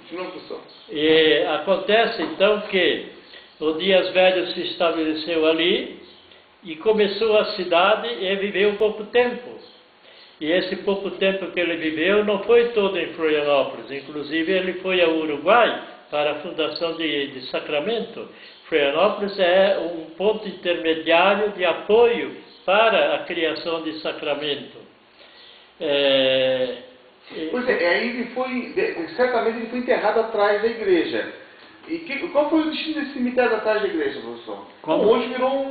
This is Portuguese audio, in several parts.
Continua, professor. E acontece então que o Dias Velho se estabeleceu ali e começou a cidade e viveu pouco tempo. E esse pouco tempo que ele viveu não foi todo em Florianópolis, inclusive ele foi ao Uruguai para a fundação de Sacramento. Florianópolis é um ponto intermediário de apoio para a criação de Sacramento. Pois é, aí ele foi, certamente ele foi enterrado atrás da igreja. E qual foi o destino desse cemitério atrás da igreja, professor? Como? Hoje virou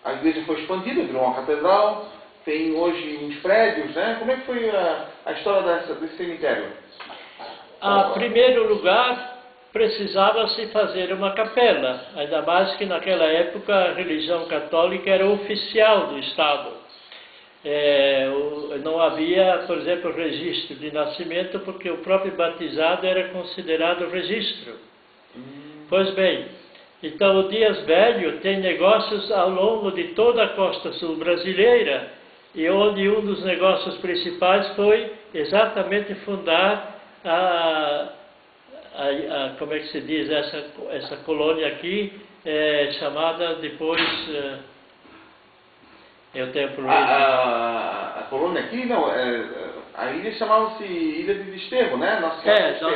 a igreja foi expandida, virou uma catedral, tem hoje uns prédios, né? Como é que foi a história desse cemitério? Em primeiro lugar, precisava-se fazer uma capela, ainda mais que naquela época a religião católica era oficial do Estado. Não havia, por exemplo, registro de nascimento, porque o próprio batizado era considerado registro. Pois bem, então o Dias Velho tem negócios ao longo de toda a costa sul brasileira, e onde um dos negócios principais foi exatamente fundar como é que se diz, essa colônia aqui, chamada depois... eu tenho problema. A colônia aqui, não, a ilha chamava-se Ilha de Desterro, né? Nossa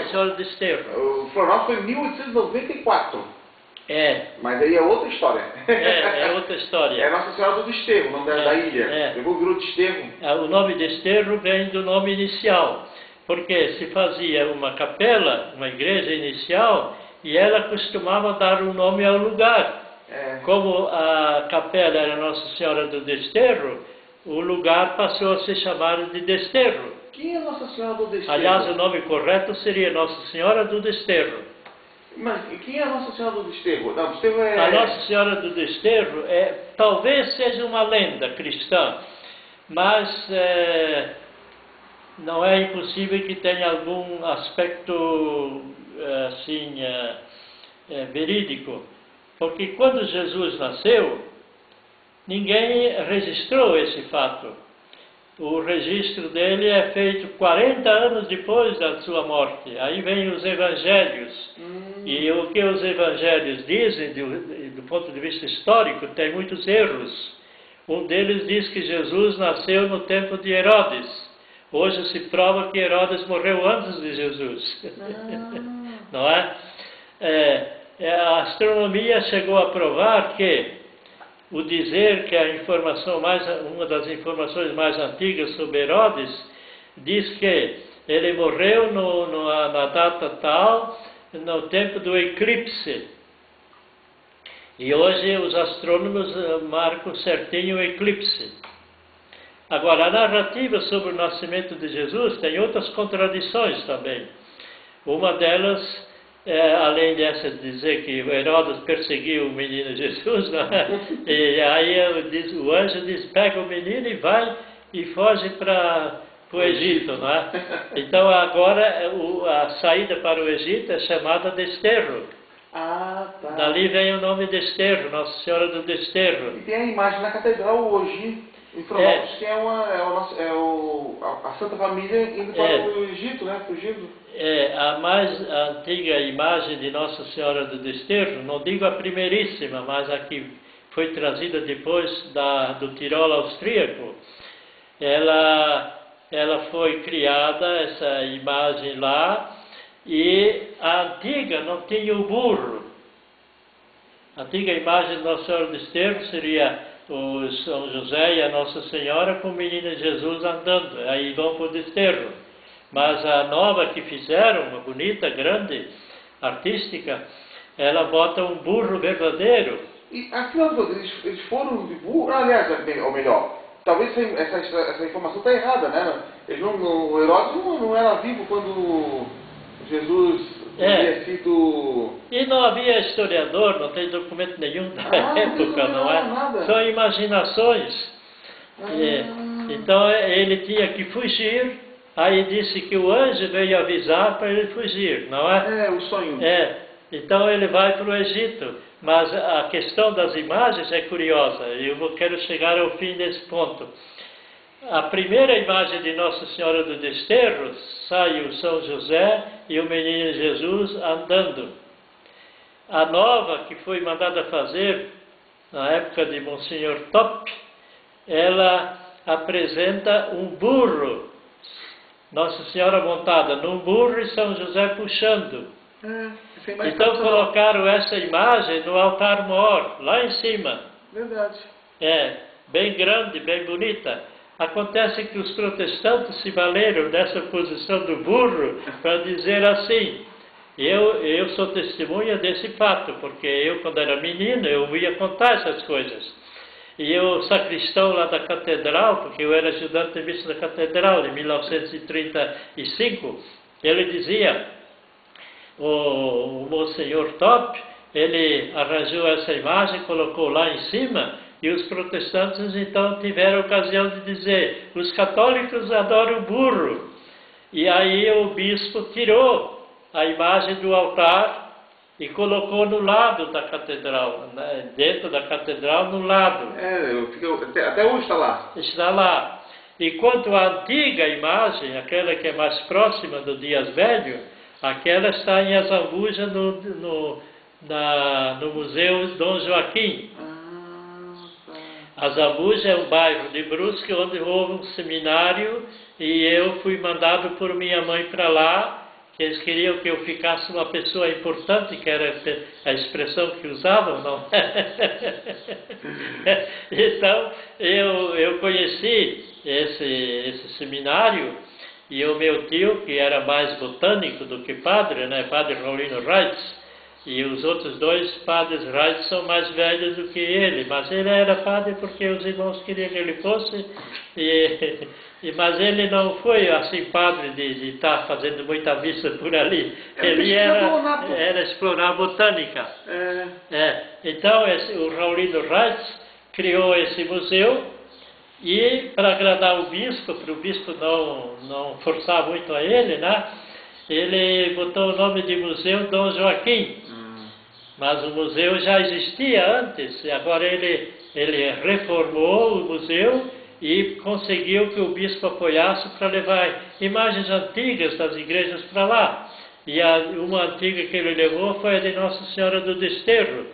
Senhora de Desterro. O Florianópolis foi em 1894. Mas aí é outra história. É outra história. É Nossa Senhora do Desterro, o nome da ilha. Depois virou Desterro. O nome Desterro vem do nome inicial, porque se fazia uma capela, uma igreja inicial, e ela costumava dar um nome ao lugar. Como a capela era Nossa Senhora do Desterro, o lugar passou a se chamar de Desterro. Quem é Nossa Senhora do Desterro? Aliás, o nome correto seria Nossa Senhora do Desterro. Mas quem é a Nossa Senhora do Desterro? Não, Desterro é... A Nossa Senhora do Desterro talvez seja uma lenda cristã, mas não é impossível que tenha algum aspecto assim verídico. Porque quando Jesus nasceu, ninguém registrou esse fato. O registro dele é feito 40 anos depois da sua morte. Aí vem os evangelhos. E o que os evangelhos dizem, do ponto de vista histórico, tem muitos erros. Um deles diz que Jesus nasceu no tempo de Herodes. Hoje se prova que Herodes morreu antes de Jesus. Não é? A astronomia chegou a provar que o dizer que uma das informações mais antigas sobre Herodes diz que ele morreu na data tal, no tempo do eclipse. E hoje os astrônomos marcam certinho o eclipse. Agora, a narrativa sobre o nascimento de Jesus tem outras contradições também. Uma delas além dessa dizer que Herodes perseguiu o menino Jesus, e aí o anjo diz, pega o menino e vai e foge para o Egito, não é? Então agora a saída para o Egito é chamada Desterro. Tá. Dali vem o nome Desterro, Nossa Senhora do Desterro. E tem a imagem na catedral hoje, em Florianópolis, que a Santa Família indo para o Egito, né? Fugindo. A mais antiga imagem de Nossa Senhora do Desterro, não digo a primeiríssima, mas a que foi trazida depois do Tirol austríaco, ela foi criada, essa imagem lá, e a antiga não tinha o burro. A antiga imagem de Nossa Senhora do Desterro seria o São José e a Nossa Senhora com o menino Jesus andando, aí vão para o Desterro. Mas a nova que fizeram, uma bonita, grande, artística, ela bota um burro verdadeiro. E afinal, eles foram de burro? Aliás, ou melhor, talvez essa informação está errada, né? O Herodes não era vivo quando Jesus teria sido... E não havia historiador, não tem documento nenhum da época, não é? Nada. São imaginações. Então ele tinha que fugir. Aí disse que o anjo veio avisar para ele fugir, não é? O sonho. Então ele vai para o Egito. Mas a questão das imagens é curiosa. Eu quero chegar ao fim desse ponto. a primeira imagem de Nossa Senhora do Desterro sai o São José e o Menino Jesus andando. A nova, que foi mandada fazer na época de Monsenhor Top, ela apresenta um burro, Nossa Senhora montada num burro e São José puxando. Então colocaram essa imagem no altar maior, lá em cima. Verdade. Bem grande, bem bonita. Acontece que os protestantes se valeram dessa posição do burro para dizer assim. Eu sou testemunha desse fato, porque eu, quando era menino, eu ia contar essas coisas. E o sacristão lá da catedral, porque eu era ajudante de missa da catedral, em 1935, ele dizia, o Monsenhor Top, ele arranjou essa imagem, colocou lá em cima, e os protestantes então tiveram a ocasião de dizer, os católicos adoram burro. E aí o bispo tirou a imagem do altar e colocou no lado da catedral, né? Dentro da catedral, no lado. Até hoje está lá. Está lá. E quanto à antiga imagem, aquela que é mais próxima do Dias Velho, aquela está em Azambuja, no Museu Dom Joaquim. Azambuja é um bairro de Brusque, onde houve um seminário, e eu fui mandado por minha mãe para lá, que eles queriam que eu ficasse uma pessoa importante, que era a expressão que usavam, não? Então, eu conheci esse seminário, e o meu tio, que era mais botânico do que padre, né? Padre Raulino Reitz, e os outros dois padres Reitz são mais velhos do que ele, mas ele era padre porque os irmãos queriam que ele fosse, mas ele não foi assim padre de estar fazendo muita missa por ali. Ele era explorar a botânica. Então o Raulino Reitz criou esse museu e, para agradar o bispo, para o bispo não forçar muito a ele, né? Ele botou o nome de Museu Dom Joaquim. Mas o museu já existia antes, e agora ele reformou o museu e conseguiu que o bispo apoiasse para levar imagens antigas das igrejas para lá. E uma antiga que ele levou foi a de Nossa Senhora do Desterro.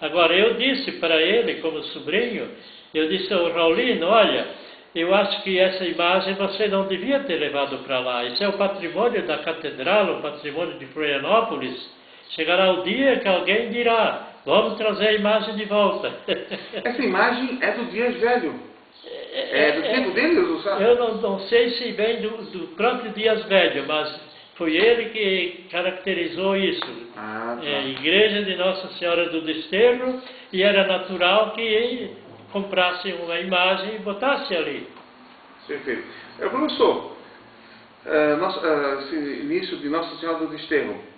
Agora, eu disse para ele, como sobrinho, eu disse ao Raulino, olha, eu acho que essa imagem você não devia ter levado para lá. Isso é o patrimônio da catedral, o patrimônio de Florianópolis. Chegará o dia que alguém dirá, vamos trazer a imagem de volta. Essa imagem é do Dias Velho. É do tempo dele, eu não sei se vem do próprio Dias Velho, mas foi ele que caracterizou isso. Tá. Igreja de Nossa Senhora do Desterro, e era natural que comprasse uma imagem e botasse ali. Perfeito. Professor, esse início de Nossa Senhora do Desterro,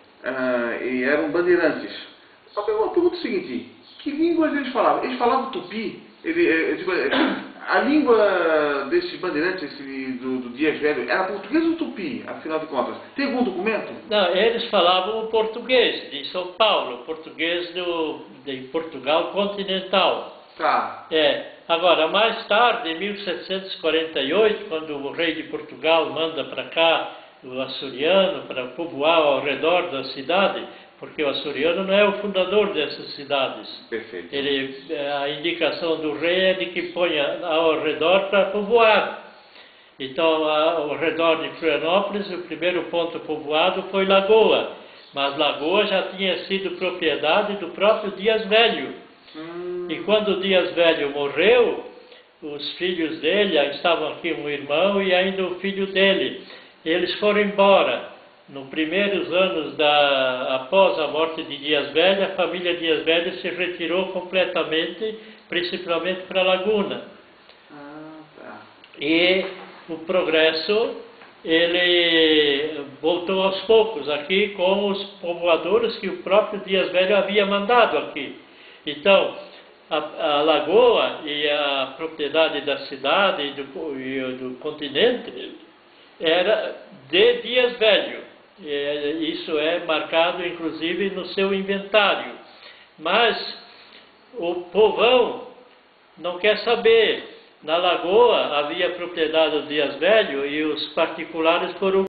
e eram bandeirantes. Só que eu pergunto o seguinte, que línguas eles falavam? Eles falavam tupi? A língua desses bandeirantes do Dias Velho era português ou tupi, afinal de contas? Tem algum documento? Não, eles falavam o português de São Paulo, português de Portugal continental. Tá. Agora, mais tarde, em 1748, quando o rei de Portugal manda para cá o açoriano para povoar ao redor da cidade, porque o açoriano não é o fundador dessas cidades. Perfeito. A indicação do rei é de que ponha ao redor para povoar. Então, ao redor de Florianópolis, o primeiro ponto povoado foi Lagoa, mas Lagoa já tinha sido propriedade do próprio Dias Velho. E quando o Dias Velho morreu, os filhos dele, estavam aqui um irmão e ainda o filho dele, eles foram embora. Nos primeiros anos após a morte de Dias Velho, a família Dias Velho se retirou completamente, principalmente para a Laguna. Tá. E o progresso, ele voltou aos poucos aqui com os povoadores que o próprio Dias Velho havia mandado aqui. Então, a Lagoa e a propriedade da cidade e do continente era de Dias Velho. Isso é marcado, inclusive, no seu inventário. Mas o povão não quer saber. Na lagoa havia propriedade do Dias Velho e os particulares foram